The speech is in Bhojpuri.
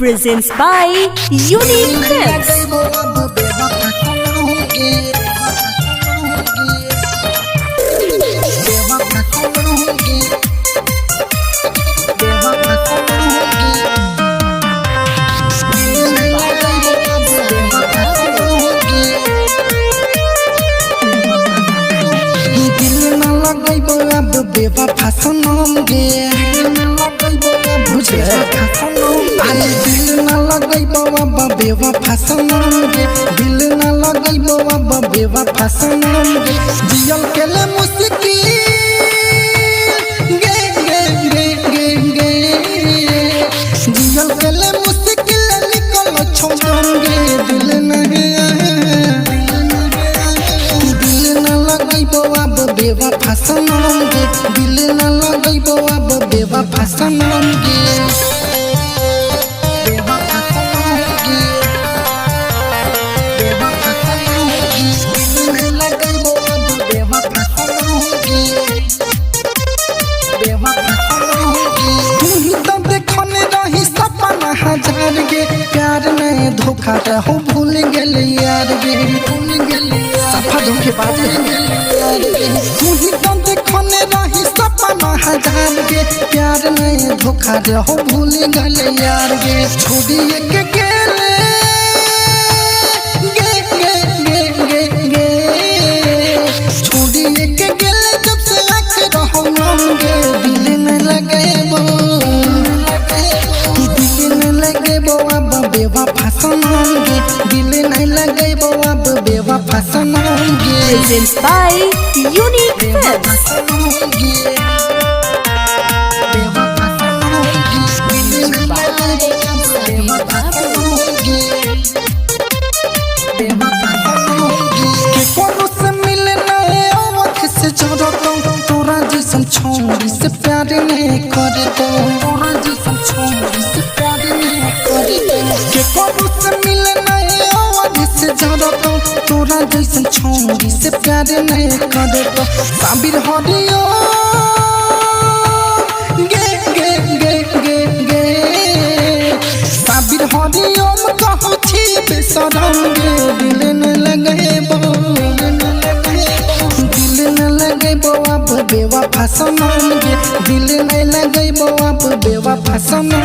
presents by Unique Clips. बेवफा सनम गे बुझे अरे दिल न लगैबो अब बेवफा सनम गे दिल न लगैबो अब बेवफा सनम गे जियल केले मुश्किल गे गे गे गे गे जियल केले मुश्किल निकल छोड़म गे दिल न लगैबो अब बेवफा सनम गे दिल न लगैबो अब बेवफा सनम गे बेवफा सनम गे बेवफा सनम गे दिल न लगैबो अब बेवफा सनम गे बेवफा सनम गे तुही तो देखने रही सपना हजार गे प्यार में धोखा रहो भूल गेल यार गे भूल गेल सफा धोखेबाज तुही तो देखने रही सपना हजार गे प्यार में धोखा रहो भूल गल यार गे छोड़िए के गेले गे गे गे गे गे छोड़िए के गेले जब से आँख रहो नाम गे दिल न लगेबो दिल न लगेबो अब बेवफा सनम गे दिल न लगेबो अब बेवफा सनम गे Presents by Unique Clips. तोरा जैसन छोड़ी से प्यार नहीं करे तो तोरा जैसन छोड़ी से प्यार नहीं करे के कबू से मिले नहीं आवाज से जरा तो तोरा जैसन छोड़ी से प्यार नहीं करे तो साबिर हरियो गे गे गे गे गे साबिर हरियो कहू छी बेसरम गे दिल न लगेबो अब बेवफा सनम गे दिल नहीं लगैबो अब बेवफा सनम